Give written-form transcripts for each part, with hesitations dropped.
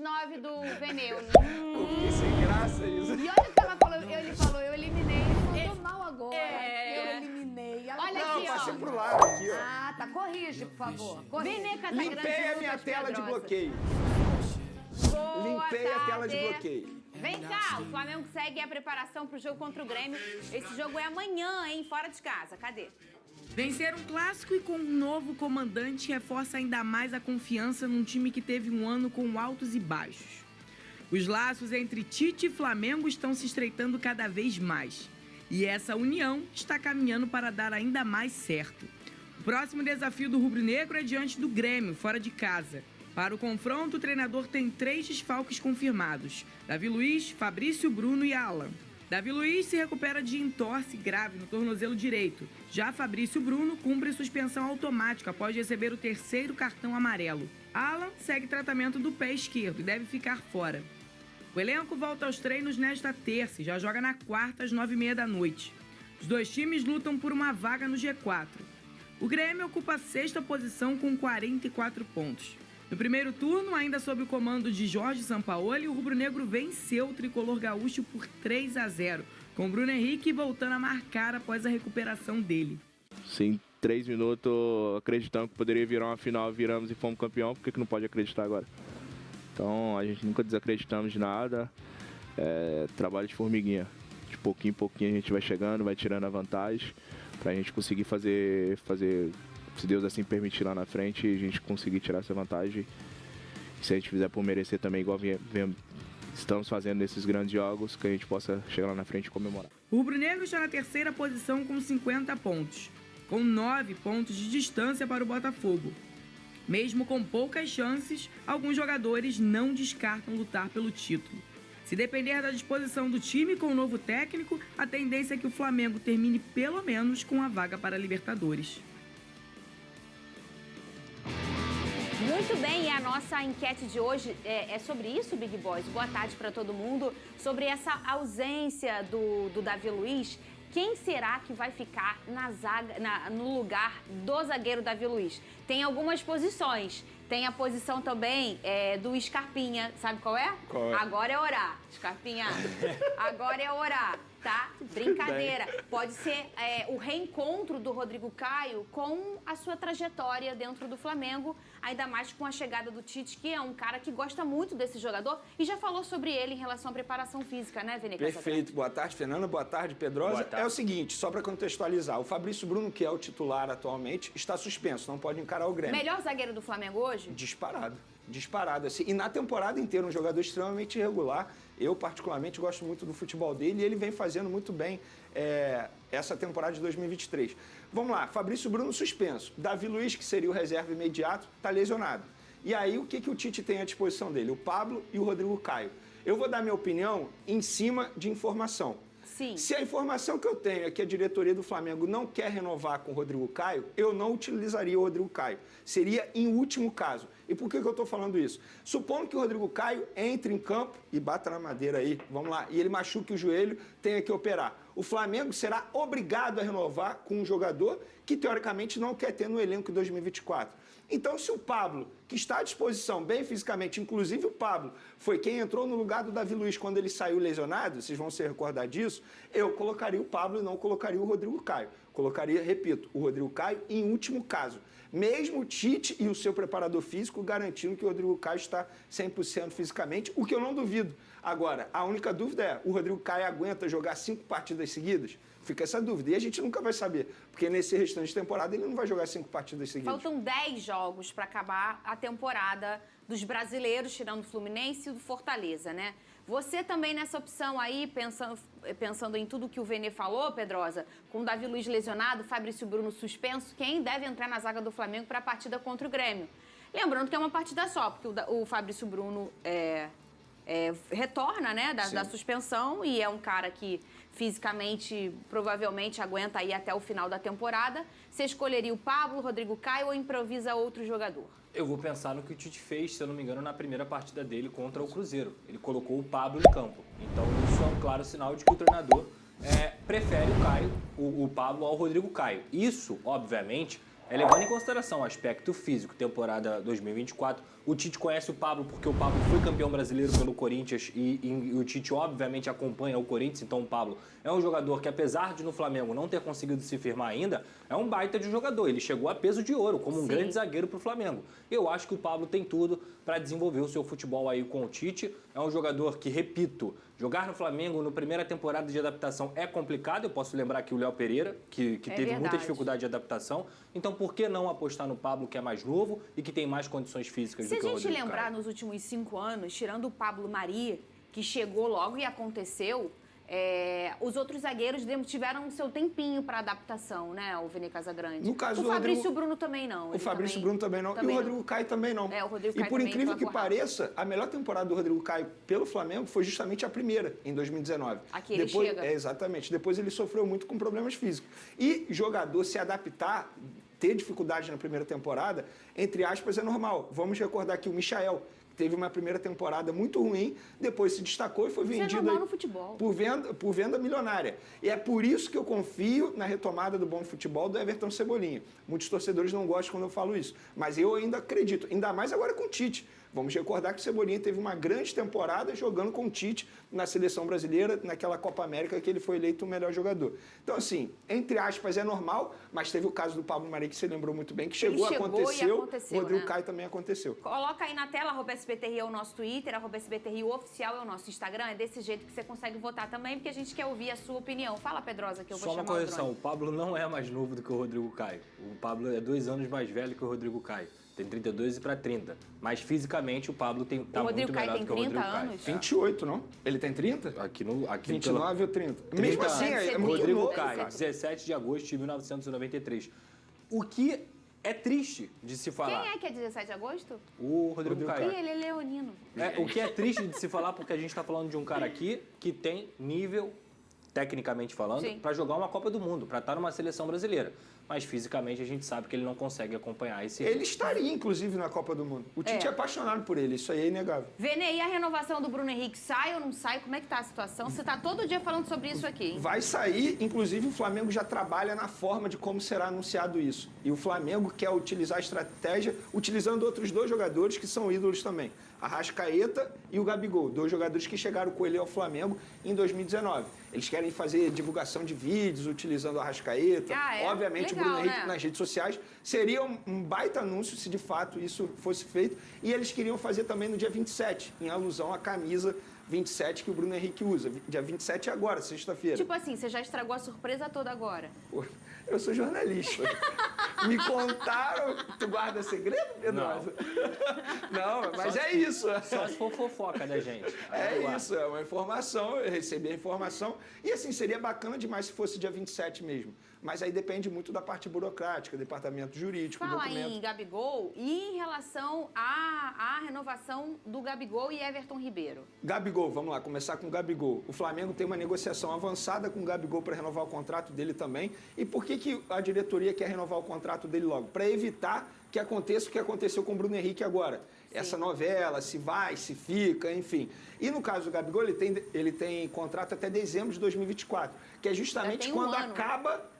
9 do Veneu. Eu fiquei sem graça isso. E olha o que ela falou, ele falou, eu eliminei. Ele mandou mal agora. Eu eliminei. Ela Olha Não, aqui, passei ó. pro lado aqui, ó. Ah, tá. Corrige, por favor. Corrige. Venê Casagrande. Limpei a minha Lucas tela de Pedrosa. bloqueio. Boa Limpei a tela de tarde. bloqueio. Vem cá, o Flamengo segue a preparação pro jogo contra o Grêmio. Esse jogo é amanhã, hein? Fora de casa. Cadê? Vencer um clássico e com um novo comandante reforça ainda mais a confiança num time que teve um ano com altos e baixos. Os laços entre Tite e Flamengo estão se estreitando cada vez mais. E essa união está caminhando para dar ainda mais certo. O próximo desafio do rubro-negro é diante do Grêmio, fora de casa. Para o confronto, o treinador tem 3 desfalques confirmados: Davi Luiz, Fabrício Bruno e Alan. Davi Luiz se recupera de entorse grave no tornozelo direito. Já Fabrício Bruno cumpre suspensão automática após receber o 3º cartão amarelo. Alan segue tratamento do pé esquerdo e deve ficar fora. O elenco volta aos treinos nesta terça e já joga na quarta às 9h30 da noite. Os 2 times lutam por uma vaga no G4. O Grêmio ocupa a 6ª posição com 44 pontos. No primeiro turno, ainda sob o comando de Jorge Sampaoli, o rubro-negro venceu o tricolor gaúcho por 3-0, com Bruno Henrique voltando a marcar após a recuperação dele. Sim, 3 minutos acreditando que poderia virar uma final, viramos e fomos campeão, por que não pode acreditar agora? Então a gente nunca desacreditamos de nada, trabalho de formiguinha. De pouquinho em pouquinho a gente vai chegando, vai tirando a vantagem, pra gente conseguir fazer, se Deus assim permitir lá na frente, a gente conseguir tirar essa vantagem. E se a gente fizer por merecer também, igual estamos fazendo nesses grandes jogos, que a gente possa chegar lá na frente e comemorar. O rubro-negro está na 3ª posição com 50 pontos, com 9 pontos de distância para o Botafogo. Mesmo com poucas chances, alguns jogadores não descartam lutar pelo título. Se depender da disposição do time com o novo técnico, a tendência é que o Flamengo termine pelo menos com a vaga para a Libertadores. Muito bem, e a nossa enquete de hoje é sobre isso, Big Boys. Boa tarde para todo mundo. Sobre essa ausência do Davi Luiz, quem será que vai ficar na zaga, no lugar do zagueiro Davi Luiz? Tem algumas posições. Tem a posição também do Scarpinha. Sabe qual é? Qual é? Agora é orar, Scarpinha. Agora é orar, tá? Brincadeira. Pode ser o reencontro do Rodrigo Caio com a sua trajetória dentro do Flamengo, ainda mais com a chegada do Tite, que é um cara que gosta muito desse jogador e já falou sobre ele em relação à preparação física, né, Venê? Perfeito. Boa tarde, Fernanda. Boa tarde, Pedrosa. Boa tarde. É o seguinte, só para contextualizar, o Fabrício Bruno, que é o titular atualmente, está suspenso, não pode encarar o Grêmio. Melhor zagueiro do Flamengo hoje? Disparado, assim. E na temporada inteira, um jogador extremamente irregular. Eu, particularmente, gosto muito do futebol dele e ele vem fazendo muito bem essa temporada de 2023. Vamos lá, Fabrício Bruno suspenso. Davi Luiz, que seria o reserva imediato, está lesionado. E aí, o que o Tite tem à disposição dele? O Pablo e o Rodrigo Caio. Eu vou dar minha opinião em cima de informação. Sim. Se a informação que eu tenho é que a diretoria do Flamengo não quer renovar com o Rodrigo Caio, eu não utilizaria o Rodrigo Caio. Seria em último caso. E por que eu estou falando isso? Supondo que o Rodrigo Caio entre em campo e bata na madeira aí, vamos lá, e ele machuque o joelho, tenha que operar. O Flamengo será obrigado a renovar com um jogador que, teoricamente, não quer ter no elenco em 2024. Então, se o Pablo, que está à disposição bem fisicamente, inclusive o Pablo, foi quem entrou no lugar do Davi Luiz quando ele saiu lesionado, vocês vão se recordar disso, eu colocaria o Pablo e não colocaria o Rodrigo Caio. Colocaria, repito, o Rodrigo Caio em último caso. Mesmo o Tite e o seu preparador físico garantindo que o Rodrigo Caio está 100% fisicamente, o que eu não duvido. Agora, a única dúvida é, o Rodrigo Caio aguenta jogar 5 partidas seguidas? Fica essa dúvida. E a gente nunca vai saber, porque nesse restante de temporada ele não vai jogar 5 partidas seguidas. Faltam 10 jogos para acabar a temporada dos brasileiros, tirando o Fluminense e o do Fortaleza, né? Você também nessa opção aí, pensando em tudo que o Venê falou, Pedrosa, com o Davi Luiz lesionado, Fabrício Bruno suspenso, quem deve entrar na zaga do Flamengo para a partida contra o Grêmio? Lembrando que é uma partida só, porque o Fabrício Bruno retorna, né, da suspensão e é um cara que fisicamente provavelmente aguenta aí até o final da temporada. Você escolheria o Pablo, Rodrigo Caio ou improvisa outro jogador? Eu vou pensar no que o Tite fez, se eu não me engano, na primeira partida dele contra o Cruzeiro. Ele colocou o Pablo em campo. Então isso é um claro sinal de que o treinador prefere o Pablo ao Rodrigo Caio. Isso, obviamente, levando em consideração o aspecto físico, temporada 2024. O Tite conhece o Pablo porque o Pablo foi campeão brasileiro pelo Corinthians e o Tite, obviamente, acompanha o Corinthians. Então, o Pablo é um jogador que, apesar de no Flamengo não ter conseguido se firmar ainda, é um baita de jogador. Ele chegou a peso de ouro, como um grande zagueiro para o Flamengo. Eu acho que o Pablo tem tudo para desenvolver o seu futebol aí com o Tite. É um jogador que, repito, jogar no Flamengo na primeira temporada de adaptação é complicado. Eu posso lembrar aqui o Léo Pereira, que teve muita dificuldade de adaptação. Então, por que não apostar no Pablo, que é mais novo e que tem mais condições físicas do que o Rodrigo Caio? Se a gente lembrar, nos últimos 5 anos, tirando o Pablo Mari, que chegou logo e aconteceu, os outros zagueiros tiveram seu tempinho para adaptação, né, o Vene Casagrande. No caso o Fabrício Bruno também não. O Fabrício Bruno também não. E o Rodrigo Caio também não. O Rodrigo Caio e por também incrível que pareça, a melhor temporada do Rodrigo Caio pelo Flamengo foi justamente a primeira, em 2019. Aqui ele chega. Exatamente. Depois ele sofreu muito com problemas físicos. E jogador se adaptar, ter dificuldade na primeira temporada, entre aspas, é normal. Vamos recordar que o Michael teve uma primeira temporada muito ruim, depois se destacou e foi vendido no futebol. Por venda milionária. E é por isso que eu confio na retomada do bom futebol do Everton Cebolinha. Muitos torcedores não gostam quando eu falo isso, mas eu ainda acredito, ainda mais agora com o Tite. Vamos recordar que o Cebolinha teve uma grande temporada jogando com o Tite na seleção brasileira, naquela Copa América que ele foi eleito o melhor jogador. Então, assim, entre aspas, é normal, mas teve o caso do Pablo Mari, que você lembrou muito bem, que chegou, aconteceu, o Rodrigo Caio também aconteceu. Coloca aí na tela, @SBTRI é o nosso Twitter, @SBTRI oficial é o nosso Instagram, é desse jeito que você consegue votar também, porque a gente quer ouvir a sua opinião. Fala, Pedrosa, que eu vou chamar o Só uma correção, o Pablo não é mais novo do que o Rodrigo Caio. O Pablo é 2 anos mais velho que o Rodrigo Caio. Tem 32 e para 30. Mas fisicamente o Pablo tá muito melhor do que o Rodrigo Caio. 28, não? Ele tem 30? Aqui 29 ou 30? Mesmo assim, é muito Rodrigo novo. Caio, 17 de agosto de 1993. O que é triste de se falar. Quem é que é 17 de agosto? O Rodrigo Caio. Ele é leonino. O que é triste de se falar, porque a gente está falando de um cara aqui que tem nível, tecnicamente falando, para jogar uma Copa do Mundo, para estar numa seleção brasileira. Mas fisicamente a gente sabe que ele não consegue acompanhar esse ritmo. Ele estaria, inclusive, na Copa do Mundo. O Tite é apaixonado por ele, isso aí é inegável. Vene, e a renovação do Bruno Henrique sai ou não sai? Como é que tá a situação? Você tá todo dia falando sobre isso aqui, hein? Vai sair, inclusive o Flamengo já trabalha na forma de como será anunciado isso. E o Flamengo quer utilizar a estratégia utilizando outros 2 jogadores que são ídolos também. Arrascaeta e o Gabigol, 2 jogadores que chegaram com ele ao Flamengo em 2019. Eles querem fazer divulgação de vídeos utilizando o Arrascaeta. Obviamente, legal, o Bruno Henrique nas redes sociais. Seria um baita anúncio se de fato isso fosse feito. E eles queriam fazer também no dia 27, em alusão à camisa 27 que o Bruno Henrique usa. Dia 27 é agora, sexta-feira. Tipo assim, você já estragou a surpresa toda agora. Pô, eu sou jornalista. Me contaram... Tu guarda segredo, Pedrosa? Não, mas é isso. Só se for fofoca da gente. Isso, é uma informação, eu recebi a informação. E assim, seria bacana demais se fosse dia 27 mesmo. Mas aí depende muito da parte burocrática, departamento jurídico, Fala em Gabigol e em relação à renovação do Gabigol e Everton Ribeiro. Gabigol, vamos lá, começar com o Gabigol. O Flamengo tem uma negociação avançada com o Gabigol para renovar o contrato dele também. E por que a diretoria quer renovar o contrato dele logo? Para evitar que aconteça o que aconteceu com o Bruno Henrique agora. Sim. Essa novela, se vai, se fica, enfim. E no caso do Gabigol, ele tem contrato até dezembro de 2024, que é justamente quando acaba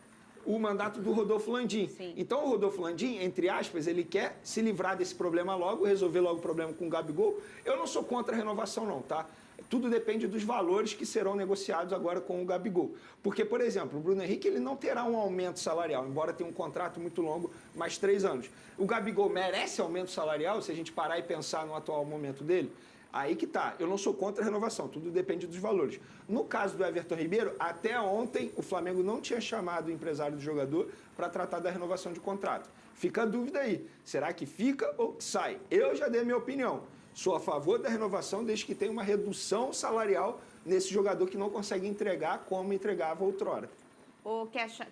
o mandato do Rodolfo Landim. Sim. Então o Rodolfo Landim, entre aspas, ele quer se livrar desse problema logo, resolver logo o problema com o Gabigol. Eu não sou contra a renovação não, tá? Tudo depende dos valores que serão negociados agora com o Gabigol. Porque, por exemplo, o Bruno Henrique ele não terá um aumento salarial, embora tenha um contrato muito longo, mais 3 anos. O Gabigol merece aumento salarial, se a gente parar e pensar no atual momento dele? Aí que tá, eu não sou contra a renovação, tudo depende dos valores. No caso do Everton Ribeiro, até ontem o Flamengo não tinha chamado o empresário do jogador para tratar da renovação de contrato. Fica a dúvida aí, será que fica ou sai? Eu já dei a minha opinião, sou a favor da renovação desde que tenha uma redução salarial nesse jogador que não consegue entregar como entregava outrora.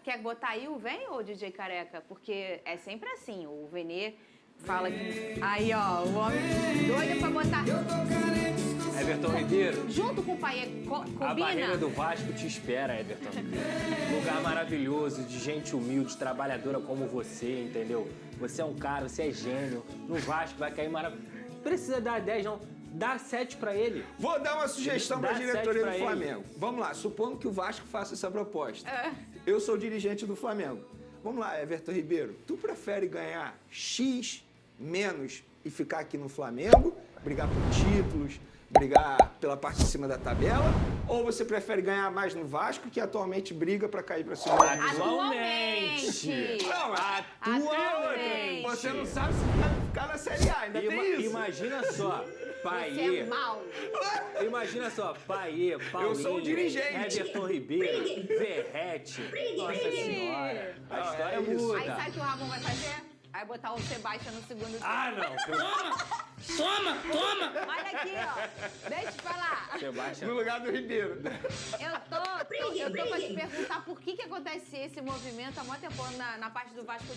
Quer botar aí o Vem ou o DJ Careca? Porque é sempre assim, o Vene... Fala que... Aí, ó, o homem doido pra botar... Everton Ribeiro. Junto com o pai, combina? A barreira do Vasco te espera, Everton. Lugar maravilhoso, de gente humilde, trabalhadora como você, entendeu? Você é um cara, você é gênio. No Vasco vai cair maravilhoso. Precisa dar 10, não. Dá 7 pra ele. Vou dar uma sugestão para a diretoria do Flamengo. Vamos lá, supondo que o Vasco faça essa proposta. Eu sou dirigente do Flamengo. vamos lá, Everton Ribeiro, tu prefere ganhar X menos e ficar aqui no Flamengo, brigar por títulos, brigar pela parte de cima da tabela, ou você prefere ganhar mais no Vasco, que atualmente briga para cair para cima da Atualmente! Não, Atualmente! você não sabe se vai ficar na Série A, ainda tem isso. Imagina só, Você Paiê. é mal. Imagina só, Paiê, Paulinho, sou o dirigente. Everton Ribeiro, Verrete. Nossa Senhora, a história é isso. muda. Aí sabe o que o Ramon vai fazer? Vai botar o Sebastião no segundo tempo. Ah, não. Toma! Olha aqui, ó. Deixa eu falar. Sebastião. No lugar do Ribeiro. Eu tô pra te perguntar por que acontece esse movimento há mó tempão na parte do Vasco.